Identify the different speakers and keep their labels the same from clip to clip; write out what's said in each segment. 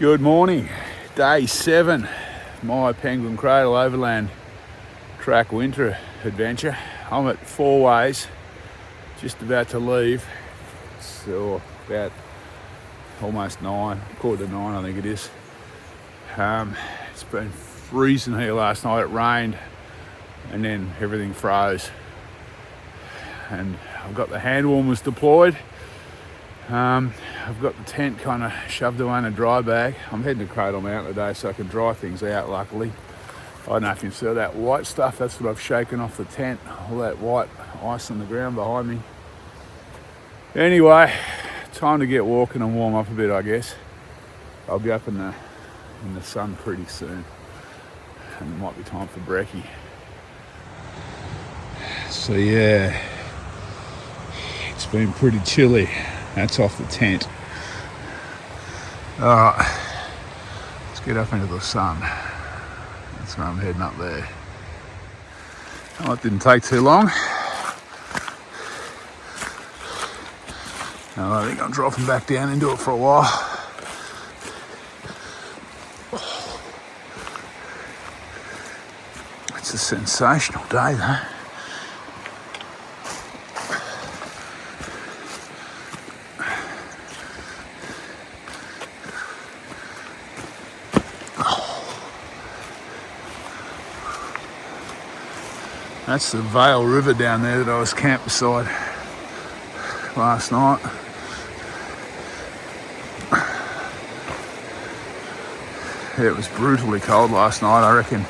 Speaker 1: Good morning, day 7, my Penguin Cradle Overland Track winter adventure. I'm at Fourways, just about to leave. So about almost 9, quarter to 9 I think it is. It's been freezing here last night. It rained and then everything froze. And I've got the hand warmers deployed. I've got the tent kind of shoved away in a dry bag. I'm heading to Cradle Mountain today so I can dry things out, luckily. I don't know if you can see all that white stuff. That's what I've shaken off the tent. All that white ice on the ground behind me. Anyway, time to get walking and warm up a bit, I guess. I'll be up in the sun pretty soon. And it might be time for brekkie. So yeah, it's been pretty chilly. That's off the tent. Alright, let's get up into the sun. That's where I'm heading up there. Oh, it didn't take too long. Now, I think I'm dropping back down into it for a while. It's a sensational day though. That's the Vale River down there that I was camped beside last night. Yeah, it was brutally cold last night, I reckon.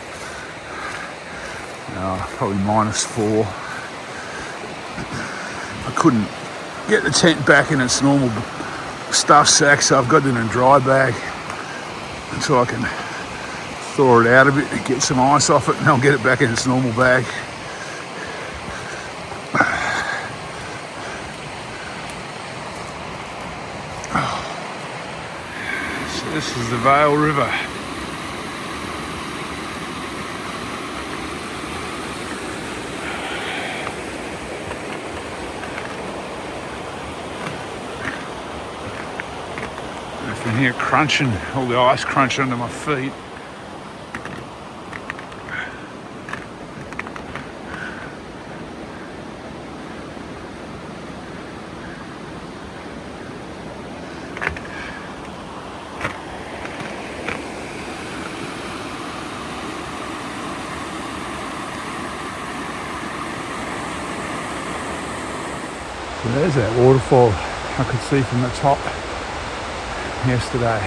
Speaker 1: Probably -4. I couldn't get the tent back in its normal stuff sack, so I've got it in a dry bag so I can thaw it out a bit and get some ice off it, and I'll get it back in its normal bag. This is the Vale River. I can hear crunching, all the ice crunch under my feet. There's that waterfall I could see from the top yesterday.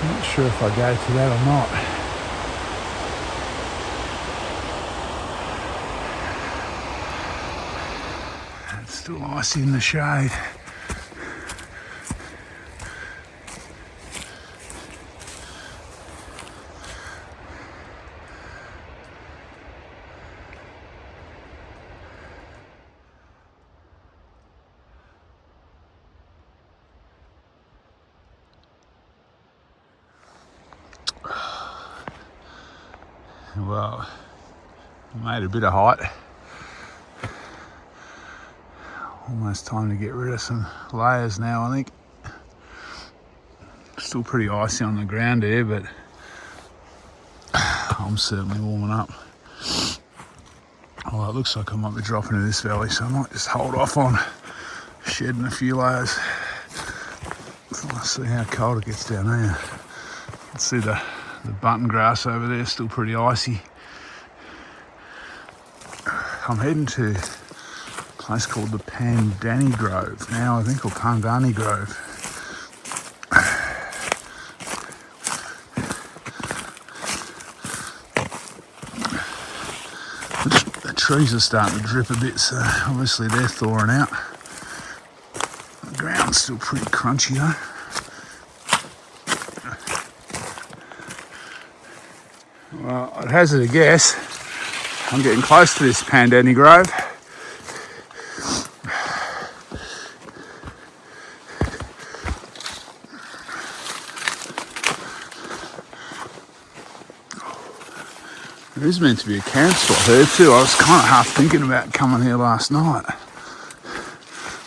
Speaker 1: I'm not sure if I go to that or not. It's still icy in the shade. Well, I made a bit of height. Almost time to get rid of some layers now, I think. Still pretty icy on the ground here, but I'm certainly warming up. Well, it looks like I might be dropping into this valley, so I might just hold off on shedding a few layers. Let's see how cold it gets down there. Let's see the button grass over there, still pretty icy. I'm heading to a place called the Pandani Grove now, I think, or Pandani Grove. The trees are starting to drip a bit, so obviously they're thawing out. The ground's still pretty crunchy though. Well, I'd hazard a guess, I'm getting close to this Pandani Grove. There is meant to be a camp spot here too. I was kind of half thinking about coming here last night,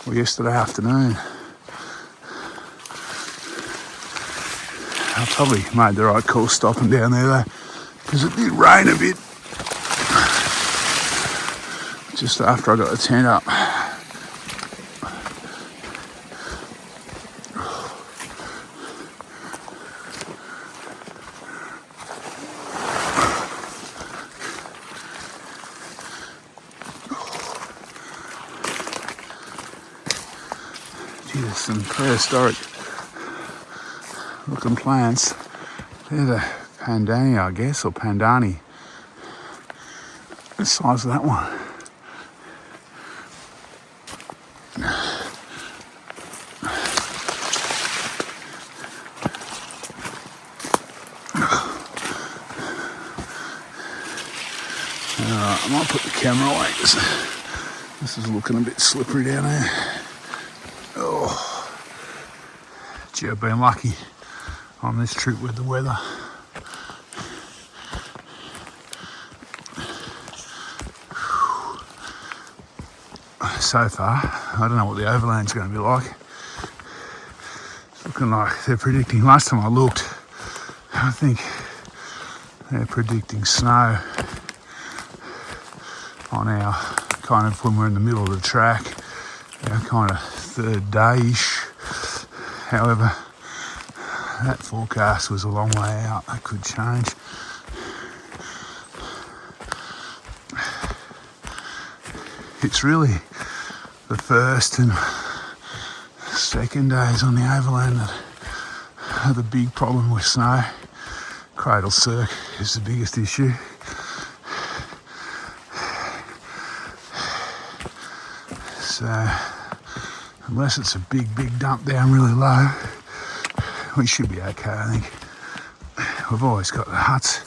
Speaker 1: or yesterday afternoon. I probably made the right call stopping down there though, because it did rain a bit just after I got the tent up. Gee, there's some prehistoric looking plants. They're the Pandani, I guess, or Pandani. The size of that one. Alright, I might put the camera away because this is looking a bit slippery down there. Oh, gee, I've been lucky on this trip with the weather. So far, I don't know what the overland's going to be like. It's looking like they're predicting, last time I looked, I think they're predicting snow on our, kind of when we're in the middle of the track, our kind of third day-ish. However, that forecast was a long way out. That could change. It's really the first and second days on the overland that are the big problem with snow. Cradle circ is the biggest issue. So unless it's a big dump down really low, we should be okay, I think. We've always got the huts,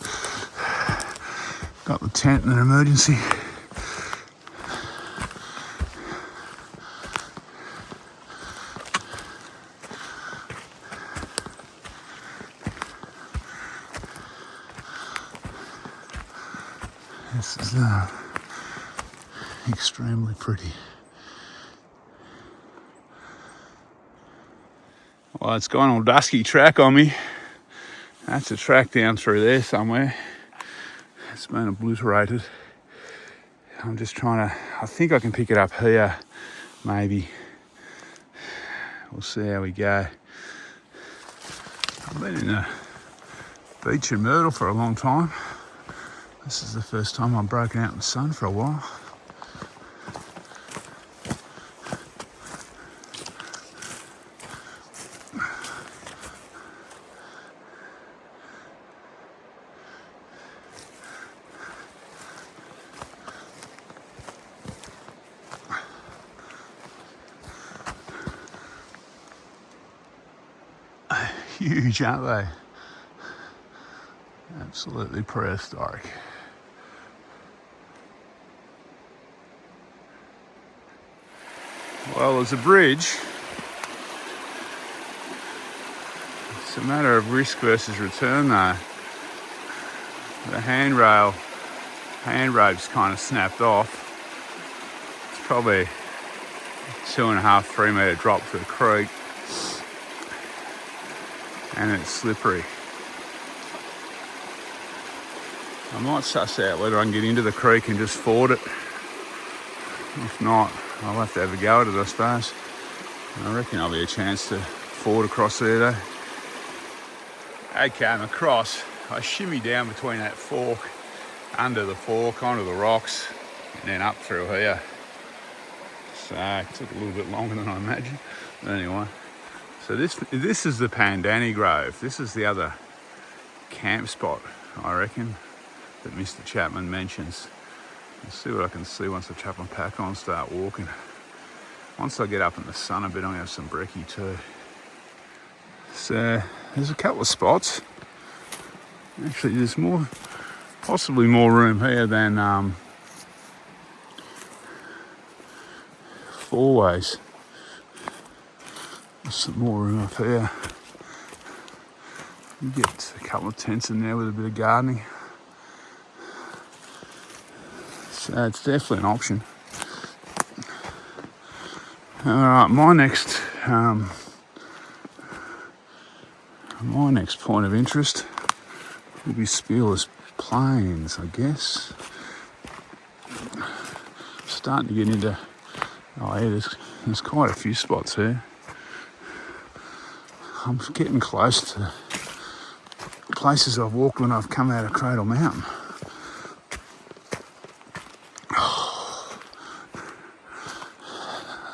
Speaker 1: got the tent in an emergency. This is extremely pretty. Well, it's gone all dusky track on me. That's a track down through there somewhere. It's been obliterated. I'm just trying to, I think I can pick it up here, maybe. We'll see how we go. I've been in the beach in Myrtle for a long time. This is the first time I've broken out in the sun for a while. Huge, aren't they? Absolutely prehistoric. Well, there's a bridge. It's a matter of risk versus return though. The handrail's kind of snapped off. It's probably 2.5, 3 metre drop to the creek. And it's slippery. I might suss out whether I can get into the creek and just ford it. If not, I'll have to have a go at it, I suppose. I reckon there'll be a chance to ford across there though. Okay, I'm across. I shimmy down between that fork, under the fork, onto the rocks, and then up through here. So it took a little bit longer than I imagined. But anyway, so this is the Pandani Grove. This is the other camp spot, I reckon, that Mr. Chapman mentions. I'll see what I can see once I chuck my pack on and start walking. Once I get up in the sun a bit, I'm going to have some brekkie too. So there's a couple of spots. Actually, there's possibly more room here than Fourways. There's some more room up here. You get a couple of tents in there with a bit of gardening. So it's definitely an option. Alright, my next, My next point of interest will be Speeler Plains, I guess. Starting to get into, oh yeah, there's quite a few spots here. I'm getting close to places I've walked when I've come out of Cradle Mountain.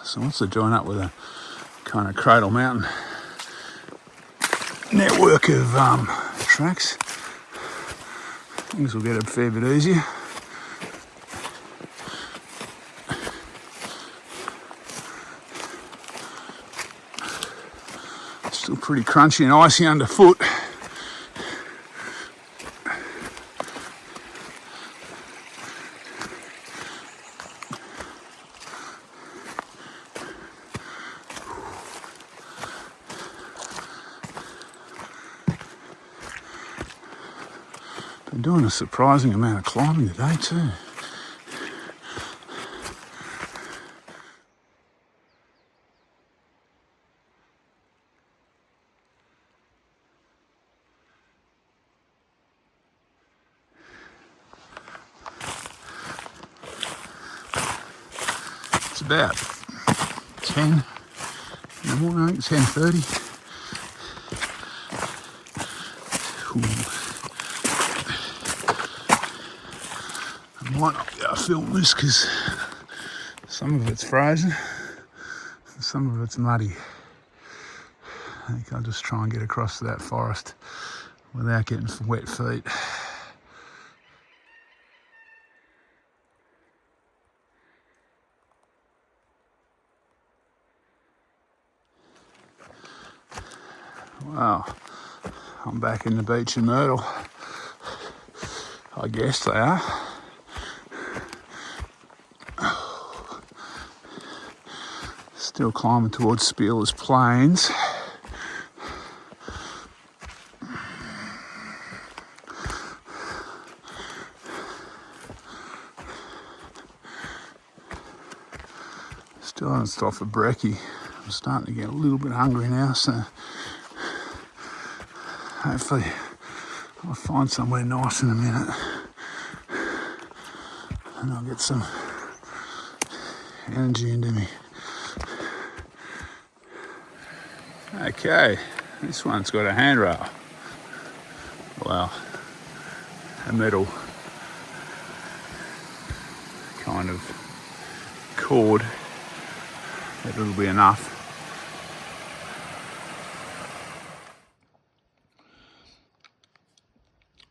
Speaker 1: So once I join up with a kind of Cradle Mountain network of tracks, things will get a fair bit easier. Still pretty crunchy and icy underfoot. Been doing a surprising amount of climbing today too. It's about 10 in the morning, I think 10:30. I might not be able to film this because some of it's frozen and some of it's muddy. I think I'll just try and get across to that forest without getting wet feet. Wow, I'm back in the beach in Myrtle. I guess they are. Still climbing towards Speeler Plains. Still haven't stopped for brekkie. I'm starting to get a little bit hungry now, so hopefully I'll find somewhere nice in a minute and I'll get some energy into me. Okay, this one's got a handrail. Well, a metal kind of cord. That'll be enough.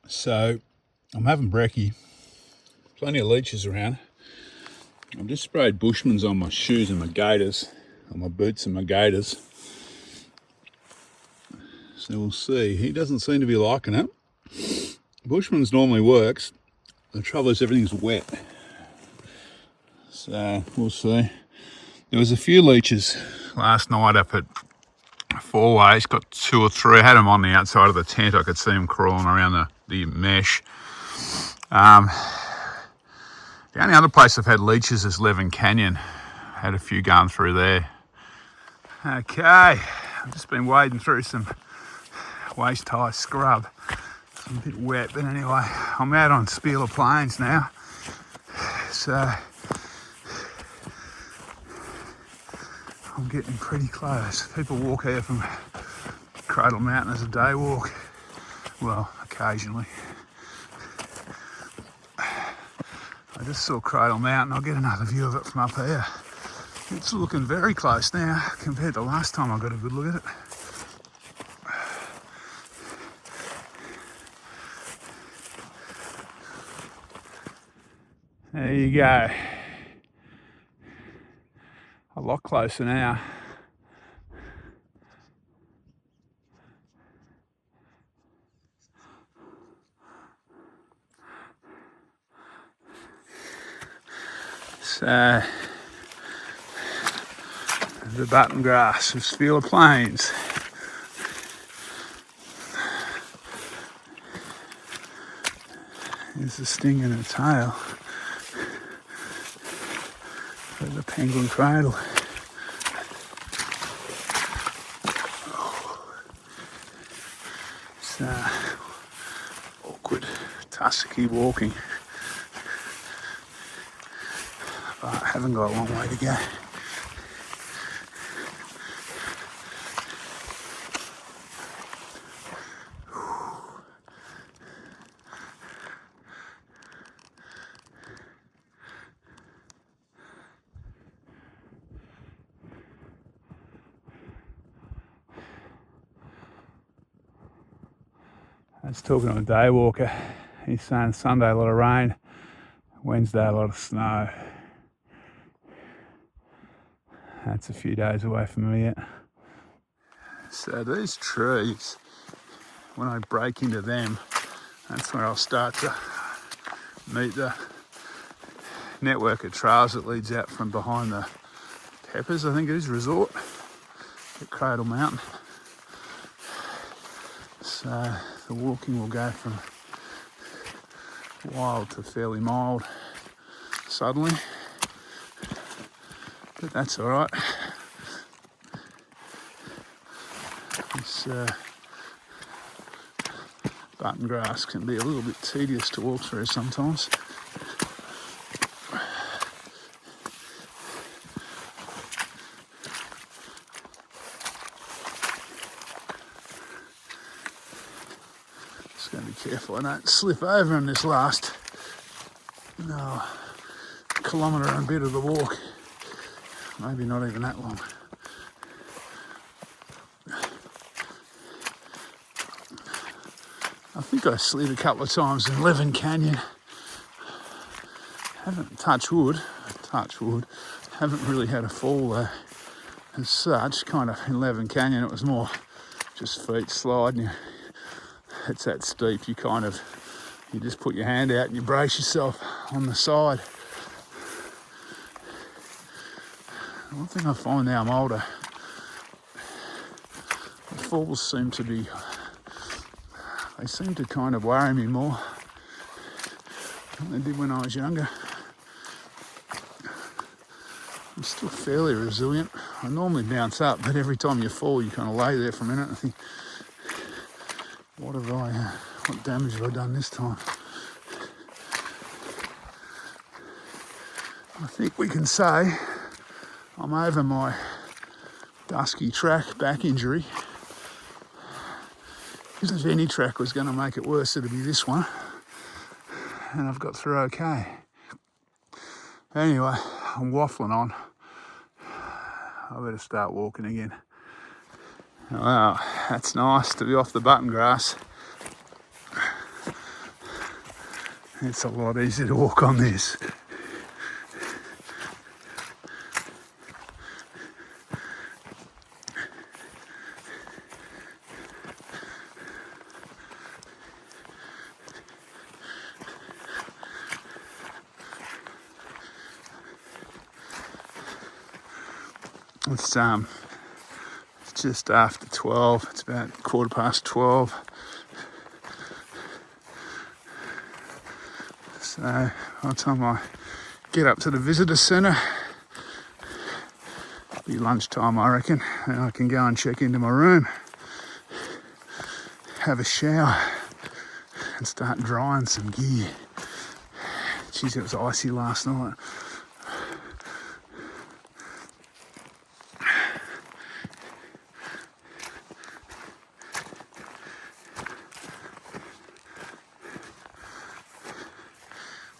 Speaker 1: So I'm having brekkie. Plenty of leeches around. I've just sprayed Bushman's on my shoes and my gaiters, on my boots and my gaiters. So we'll see. He doesn't seem to be liking it. Bushman's normally works. The trouble is everything's wet. So we'll see. There was a few leeches last night up at Fourways. Got 2 or 3. I had them on the outside of the tent. I could see them crawling around the mesh. The only other place I've had leeches is Levin Canyon. Had a few going through there. Okay, I've just been wading through some waist-high scrub. It's a bit wet, but anyway, I'm out on Speeler Plains now. So I'm getting pretty close. People walk here from Cradle Mountain as a day walk. Well, occasionally. I just saw Cradle Mountain. I'll get another view of it from up here. It's looking very close now compared to last time I got a good look at it. There you go. A lot closer now. So, the button grass of Speeler Plains. There's the sting in the tail for the Penguin Cradle. It's awkward, tussocky walking. But I haven't got a long way to go. I was talking to a day walker. He's saying Sunday a lot of rain, Wednesday a lot of snow. That's a few days away from me yet. So these trees, when I break into them, that's when I'll start to meet the network of trails that leads out from behind the Peppers, I think it is, resort at Cradle Mountain. So the walking will go from wild to fairly mild suddenly, but that's all right. This button grass can be a little bit tedious to walk through sometimes. Just going to be careful I don't slip over in this last kilometre and a bit of the walk. Maybe not even that long. I think I slid a couple of times in Leven Canyon. Haven't, touch wood, haven't really had a fall there as such. Kind of in Leven Canyon it was more just feet sliding. It's that steep, you just put your hand out and you brace yourself on the side. One thing I find now I'm older, the falls seem to kind of worry me more than they did when I was younger. I'm still fairly resilient. I normally bounce up, but every time you fall, you kind of lay there for a minute and think, what damage have I done this time? I think we can say I'm over my dusky track back injury. Because if any track was going to make it worse, it'd be this one. And I've got through okay. Anyway, I'm waffling on. I better start walking again. Wow, that's nice to be off the button grass. It's a lot easier to walk on this. It's just after 12. It's about 12:15. So by the time I get up to the visitor centre, it'll be lunchtime, I reckon, and I can go and check into my room, have a shower, and start drying some gear. Geez, it was icy last night.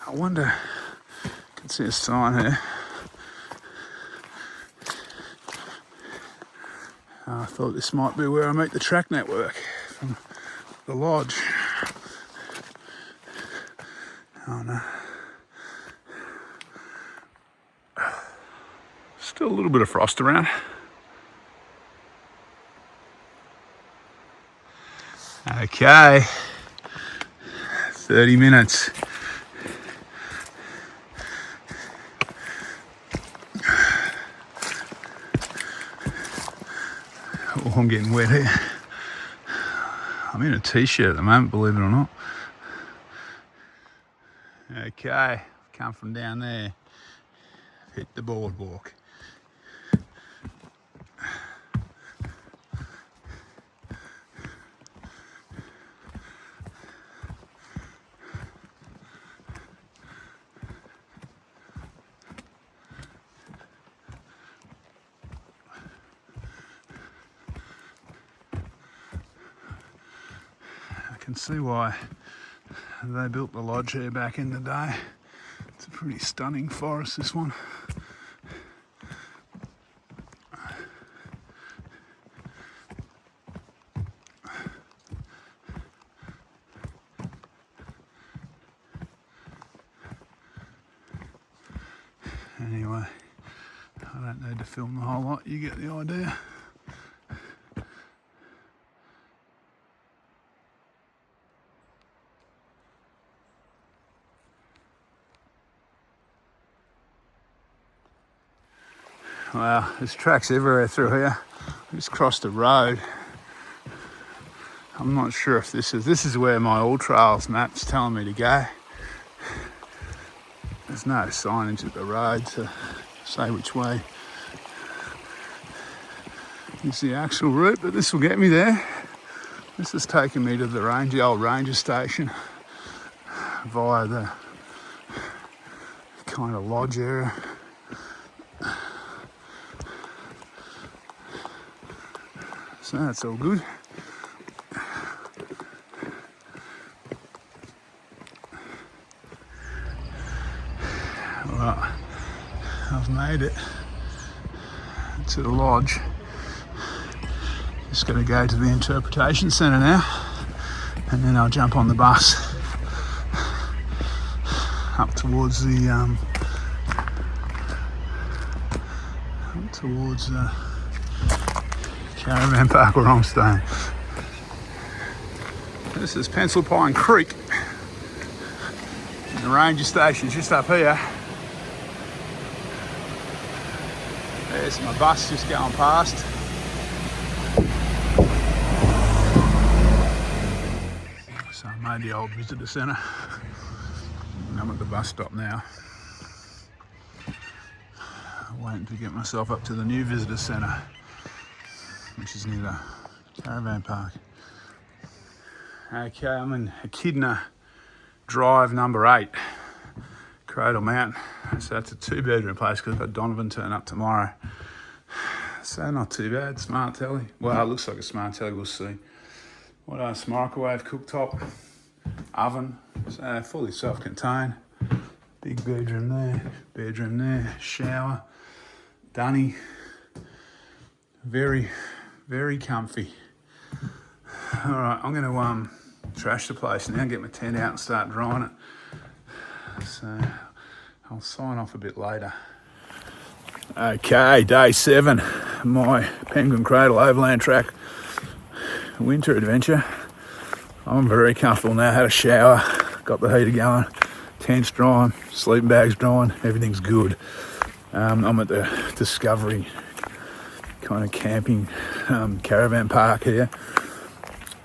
Speaker 1: I wonder, you can see a sign here. I thought this might be where I meet the track network from the lodge. Oh no. Still a little bit of frost around. Okay, 30 minutes. Oh, I'm getting wet here. I'm in a t-shirt at the moment, believe it or not. Okay, come from down there, hit the boardwalk. can see why they built the lodge here back in the day. It's a pretty stunning forest, this one. Anyway, I don't need to film the whole lot, you get the idea. Wow, there's tracks everywhere through here. I just crossed a road. I'm not sure if this is where my AllTrails map's telling me to go. There's no signage at the road to say which way is the actual route, but this will get me there. This is taking me to the old ranger station via the kind of lodge area. So that's all good. Right, I've made it to the lodge. Just got to go to the interpretation centre now, and then I'll jump on the bus up towards the caravan park where I'm staying. This is Pencil Pine Creek. And the ranger station's just up here. There's my bus just going past. So I made the old visitor centre. And I'm at the bus stop now. Waiting to get myself up to the new visitor centre, which is near the caravan park. Okay, I'm in Echidna Drive number 8, Cradle Mountain. So that's a 2-bedroom place because I've got Donovan turn up tomorrow. So not too bad, smart telly. Well, it looks like a smart telly, we'll see. What else? Microwave, cooktop, oven, so fully self-contained. Big bedroom there, shower, dunny. Very, very comfy. All right, I'm going to trash the place now, get my tent out and start drying it. So I'll sign off a bit later. Okay, day 7, my Penguin Cradle Overland Track winter adventure. I'm very comfortable now, had a shower, got the heater going, tent's drying, sleeping bag's drying, everything's good. I'm at the Discovery kind of camping caravan park here.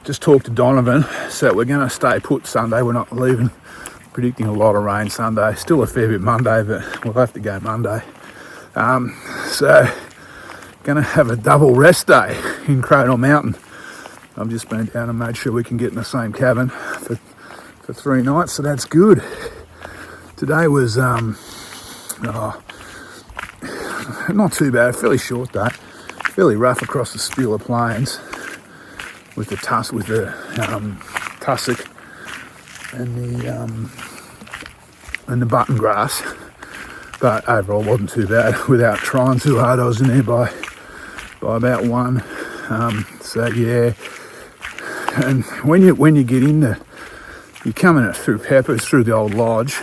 Speaker 1: Just talked to Donovan, so we're going to stay put Sunday. We're not leaving. Predicting a lot of rain Sunday. Still a fair bit Monday, but we'll have to go Monday. So going to have a double rest day in Cradle Mountain. I've just been down and made sure we can get in the same cabin for 3 nights, so that's good. Today was not too bad, fairly short day. Fairly rough across the Speeler Plains with the tussock and the button grass, but overall wasn't too bad. Without trying too hard, I was in there by about 1. So yeah, and when you get in there, you're coming it through Peppers, through the old lodge.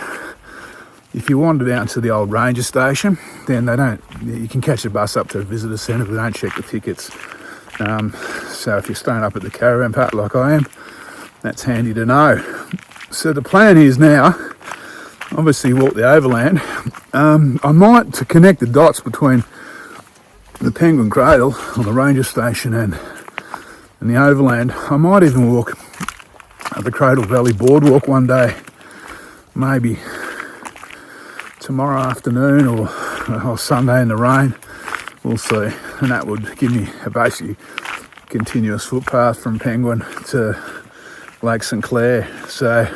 Speaker 1: If you wander down to the old ranger station, then you can catch a bus up to the visitor centre, but they don't check the tickets. So if you're staying up at the caravan park like I am, that's handy to know. So the plan is now, obviously walk the overland. I might, to connect the dots between the Penguin Cradle on the ranger station and the overland, I might even walk the Cradle Valley boardwalk one day, maybe tomorrow afternoon or Sunday in the rain. We'll see. And that would give me a basically continuous footpath from Penguin to Lake St Clair. So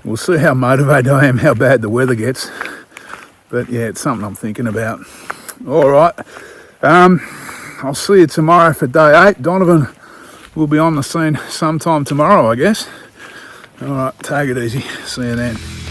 Speaker 1: we'll see how motivated I am, how bad the weather gets. But yeah, it's something I'm thinking about. All right. I'll see you tomorrow for day 8. Donovan we'll be on the scene sometime tomorrow, I guess. All right, take it easy. See you then.